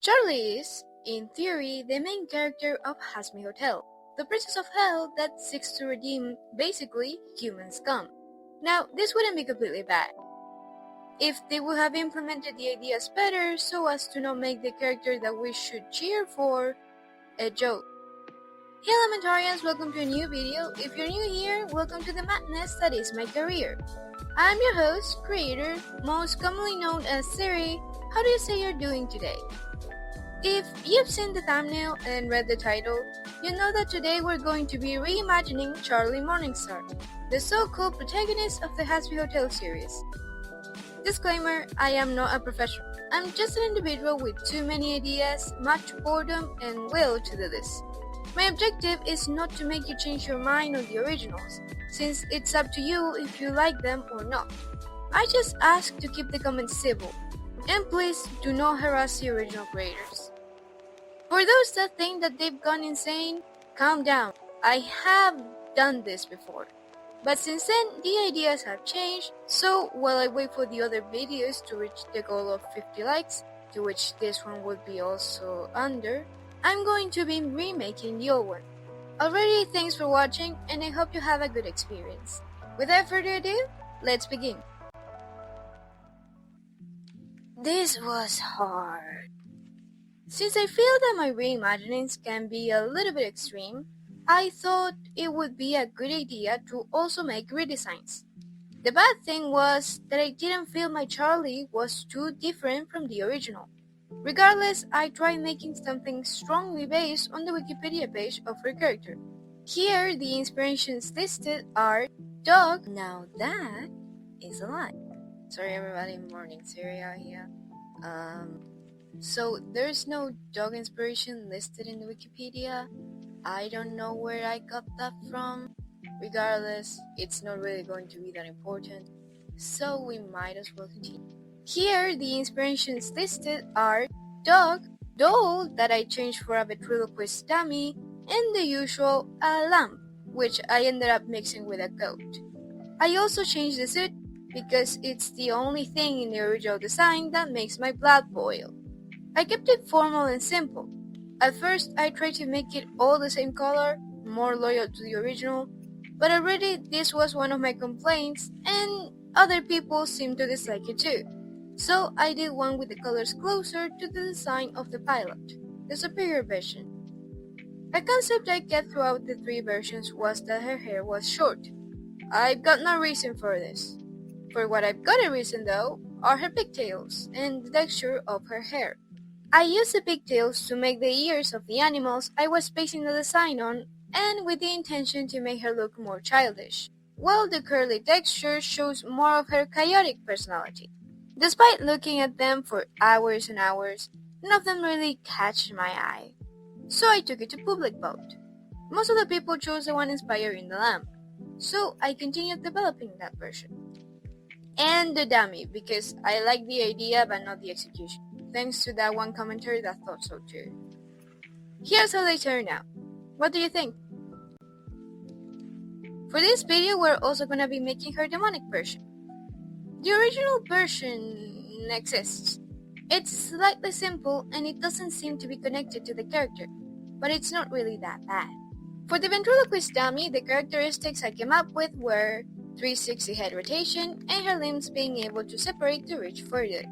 Charlie is, in theory, the main character of Hazbin Hotel, the princess of hell that seeks to redeem, basically, human scum. Now, this wouldn't be completely bad if they would have implemented the ideas better so as to not make the character that we should cheer for a joke. Hey Elementarians, welcome to a new video. If you're new here, welcome to the madness that is my career. I'm your host, creator, most commonly known as Siri. How do you say you're doing today? If you've seen the thumbnail and read the title, you know that today we're going to be reimagining Charlie Morningstar, the so-called protagonist of the Hazbin Hotel series. Disclaimer, I am not a professional. I'm just an individual with too many ideas, much boredom, and will to do this. My objective is not to make you change your mind on the originals, since it's up to you if you like them or not. I just ask to keep the comments civil, and please do not harass the original creators. For those that think that they've gone insane, calm down. I have done this before. But since then, the ideas have changed, so while I wait for the other videos to reach the goal of 50 likes, to which this one would be also under, I'm going to be remaking the old one. Already, thanks for watching, and I hope you have a good experience. Without further ado, let's begin. This was hard. Since I feel that my reimaginings can be a little bit extreme, I thought it would be a good idea to also make redesigns. The bad thing was that I didn't feel my Charlie was too different from the original. Regardless, I tried making something strongly based on the Wikipedia page of her character. Here, the inspirations listed are dog. Now that is a lie. Sorry everybody, morning cereal here. So there's no dog inspiration listed in the Wikipedia. I don't know where I got that from. Regardless, it's not really going to be that important, so we might as well continue. Here, the inspirations listed are dog, doll that I changed for a ventriloquist dummy, and the usual lamp, which I ended up mixing with a goat. I also changed the suit because it's the only thing in the original design that makes my blood boil. I kept it formal and simple. At first, I tried to make it all the same color, more loyal to the original, but already this was one of my complaints, and other people seemed to dislike it too. So I did one with the colors closer to the design of the pilot, the superior version. A concept I kept throughout the three versions was that her hair was short. I've got no reason for this. For what I've got a reason though, are her pigtails and the texture of her hair. I used the pigtails to make the ears of the animals I was basing the design on, and with the intention to make her look more childish, while the curly texture shows more of her chaotic personality. Despite looking at them for hours and hours, none of them really catch my eye. So I took it to public vote. Most of the people chose the one inspired in the lamp, so I continued developing that version. And the dummy, because I like the idea but not the execution, thanks to that one commenter that thought so too. Here's how they turn out. What do you think? For this video, we're also gonna be making her demonic version. The original version exists. It's slightly simple and it doesn't seem to be connected to the character, but it's not really that bad. For the ventriloquist dummy, the characteristics I came up with were 360 head rotation and her limbs being able to separate to reach further.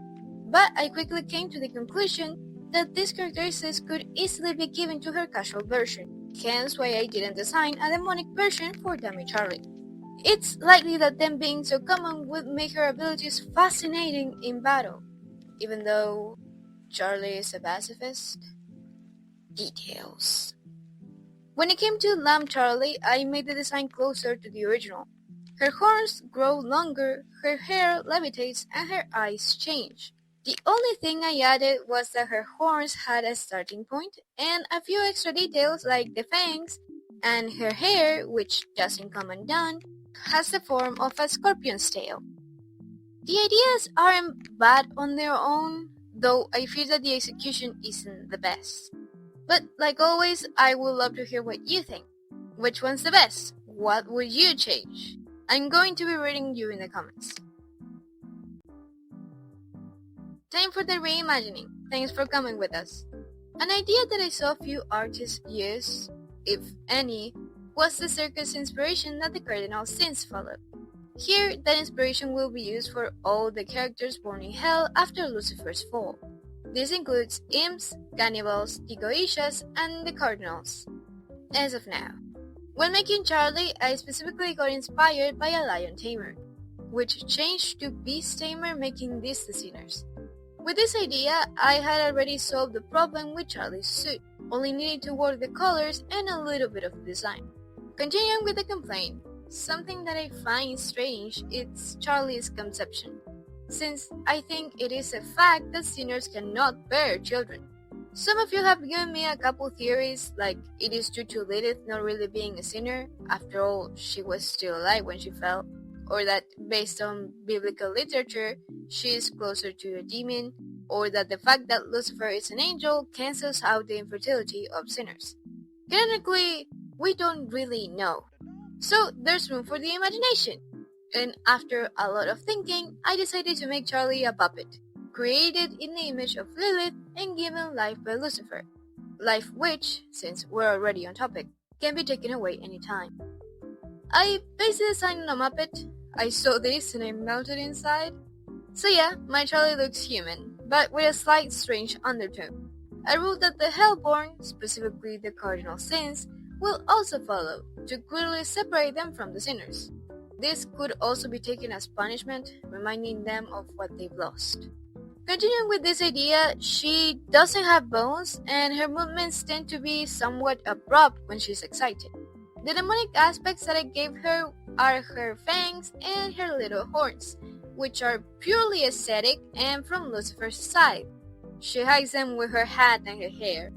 But I quickly came to the conclusion that these characteristics could easily be given to her casual version, hence why I didn't design a demonic version for Dummy Charlie. It's likely that them being so common would make her abilities fascinating in battle, even though Charlie is a pacifist. Details. When it came to Lamb Charlie, I made the design closer to the original. Her horns grow longer, her hair levitates, and her eyes change. The only thing I added was that her horns had a starting point, and a few extra details like the fangs, and her hair, which doesn't come undone, has the form of a scorpion's tail. The ideas aren't bad on their own, though I fear that the execution isn't the best. But like always, I would love to hear what you think. Which one's the best? What would you change? I'm going to be reading you in the comments. Time for the reimagining. thanks for coming with us. An idea that I saw few artists use, if any, was the circus inspiration that the cardinal sins followed. Here, that inspiration will be used for all the characters born in hell after Lucifer's fall. This includes imps, cannibals, egoishas, and the cardinals. As of now. When making Charlie, I specifically got inspired by a lion tamer, which changed to beast tamer, making these the sinners. With this idea, I had already solved the problem with Charlie's suit, only needed to work the colors and a little bit of the design. Continuing with the complaint, something that I find strange is Charlie's conception, since I think it is a fact that sinners cannot bear children. Some of you have given me a couple theories, like it is due to Lilith not really being a sinner, after all she was still alive when she fell, or that based on biblical literature she is closer to a demon, or that the fact that Lucifer is an angel cancels out the infertility of sinners. Canonically, we don't really know, so there's room for the imagination. And after a lot of thinking, I decided to make Charlie a puppet, created in the image of Lilith and given life by Lucifer. Life which, since we're already on topic, can be taken away anytime. I based the design on a Muppet. I saw this and I melted inside. So yeah, my Charlie looks human, but with a slight strange undertone. I ruled that the Hellborn, specifically the cardinal sins, will also follow, to clearly separate them from the sinners. This could also be taken as punishment, reminding them of what they've lost. Continuing with this idea, she doesn't have bones, and her movements tend to be somewhat abrupt when she's excited. The demonic aspects that I gave her are her fangs and her little horns, which are purely aesthetic and from Lucifer's side. She hides them with her hat and her hair.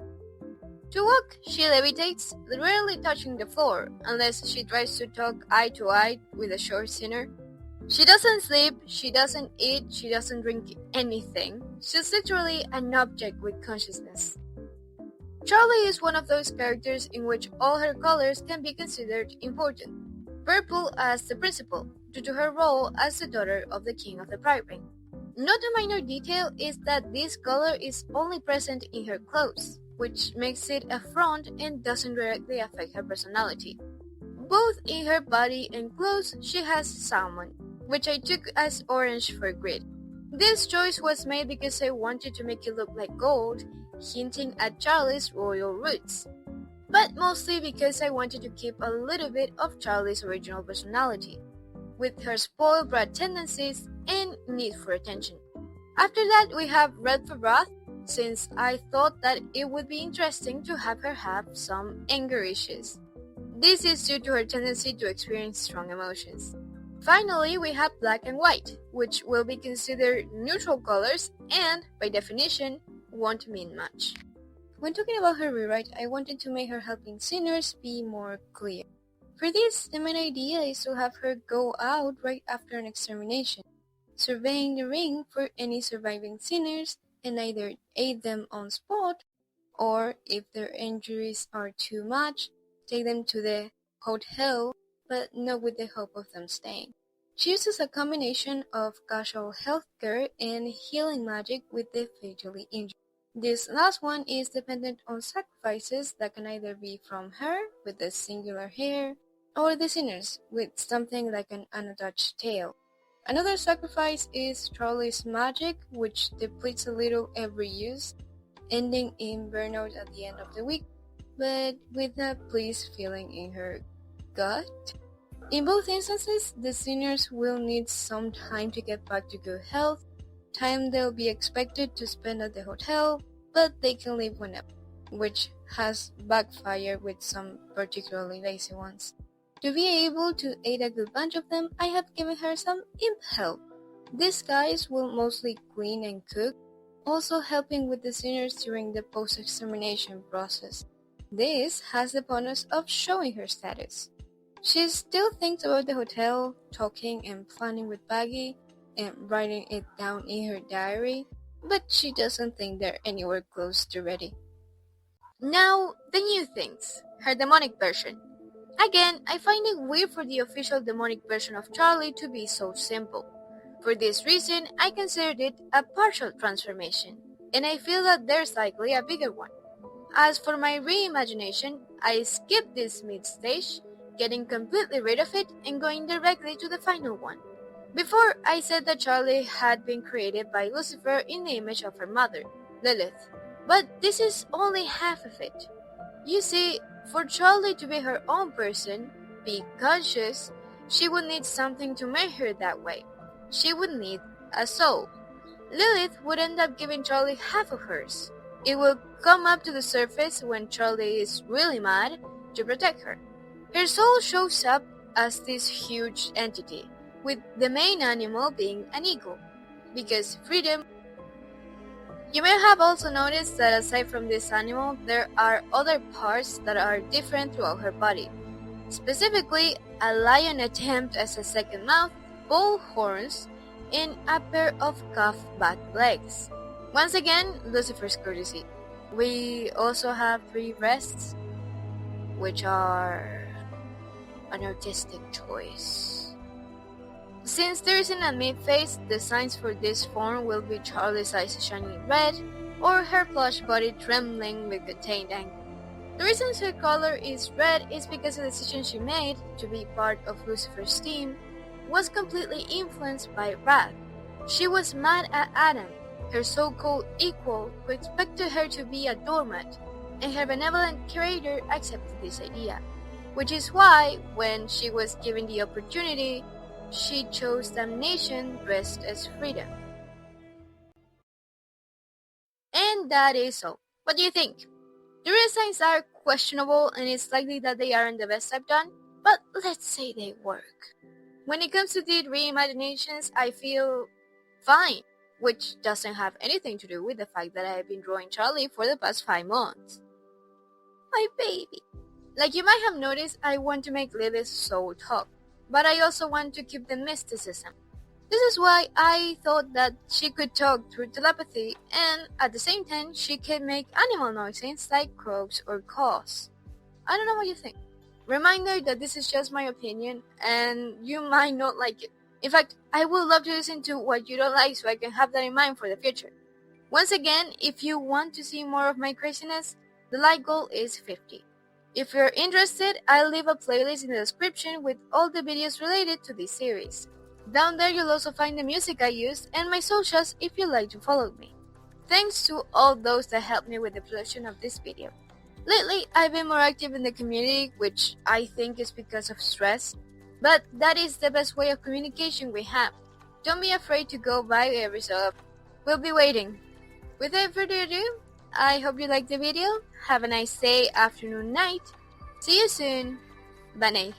To walk, she levitates, rarely touching the floor, unless she tries to talk eye to eye with a short sinner. She doesn't sleep, she doesn't eat, she doesn't drink anything. She's literally an object with consciousness. Charlie is one of those characters in which all her colors can be considered important. Purple as the principal, due to her role as the daughter of the king of the Pride Ring. Not a minor detail is that this color is only present in her clothes, which makes it a front and doesn't directly affect her personality. Both in her body and clothes she has salmon, which I took as orange for grid. This choice was made because I wanted to make it look like gold, hinting at Charlie's royal roots, but mostly because I wanted to keep a little bit of Charlie's original personality, with her spoiled brat tendencies and need for attention. After that, we have red for wrath, since I thought that it would be interesting to have her have some anger issues. This is due to her tendency to experience strong emotions. Finally, we have black and white, which will be considered neutral colors and, by definition, won't mean much. When talking about her rewrite, I wanted to make her helping sinners be more clear. For this, the main idea is to have her go out right after an extermination, surveying the ring for any surviving sinners and either aid them on spot, or if their injuries are too much, take them to the hotel, but not with the hope of them staying. She uses a combination of casual healthcare and healing magic with the fatally injured. This last one is dependent on sacrifices that can either be from her, with the singular hair, or the sinners, with something like an unattached tail. Another sacrifice is Charlie's magic, which depletes a little every use, ending in burnout at the end of the week, but with a pleased feeling in her gut. In both instances, the sinners will need some time to get back to good health, time they'll be expected to spend at the hotel, but they can leave whenever, which has backfired with some particularly lazy ones. To be able to aid a good bunch of them, I have given her some imp help. These guys will mostly clean and cook, also helping with the sinners during the post-extermination process. This has the bonus of showing her status. She still thinks about the hotel, talking and planning with Baggy, and writing it down in her diary, but she doesn't think they're anywhere close to ready. Now, the new things. Her demonic version. Again, I find it weird for the official demonic version of Charlie to be so simple. For this reason, I considered it a partial transformation. and I feel that there's likely a bigger one. As for my reimagination, I skipped this mid-stage, getting completely rid of it and going directly to the final one. Before, I said that Charlie had been created by Lucifer in the image of her mother, Lilith. But this is only half of it. You see, for Charlie to be her own person, be conscious, she would need something to make her that way. She would need a soul. Lilith would end up giving Charlie half of hers. It will come up to the surface when Charlie is really mad to protect her. Her soul shows up as this huge entity, with the main animal being an eagle, because freedom. You may have also noticed that aside from this animal, there are other parts that are different throughout her body. Specifically, a lion attempt as a second mouth, bull horns, and a pair of cuff bat legs. Once again, Lucifer's courtesy. We also have 3 breasts, which are an artistic choice. Since there isn't a mid-face, the signs for this form will be Charlie's eyes shining red, or her plush body trembling with contained anger. The reason her color is red is because the decision she made to be part of Lucifer's team was completely influenced by wrath. She was mad at Adam, her so-called equal, who expected her to be a doormat, and her benevolent creator accepted this idea, which is why, when she was given the opportunity, she chose damnation dressed as freedom. And that is all. What do you think? The redesigns are questionable, and it's likely that they aren't the best I've done, but let's say they work. When it comes to the reimaginations, I feel fine, which doesn't have anything to do with the fact that I have been drawing Charlie for the past 5 months. My baby. Like you might have noticed, I want to make Lilith's soul talk, but I also want to keep the mysticism. This is why I thought that she could talk through telepathy, and at the same time she can make animal noises like croaks or caws. I don't know what you think. Reminder that this is just my opinion, and you might not like it. In fact, I would love to listen to what you don't like so I can have that in mind for the future. Once again, if you want to see more of my craziness, the like goal is 50. If you're interested, I'll leave a playlist in the description with all the videos related to this series. Down there you'll also find the music I used and my socials if you'd like to follow me. Thanks to all those that helped me with the production of this video. Lately, I've been more active in the community, which I think is because of stress, but that is the best way of communication we have. Don't be afraid to go by every so often. We'll be waiting. Without further ado, I hope you liked the video. Have a nice day, afternoon, night. See you soon. Bye.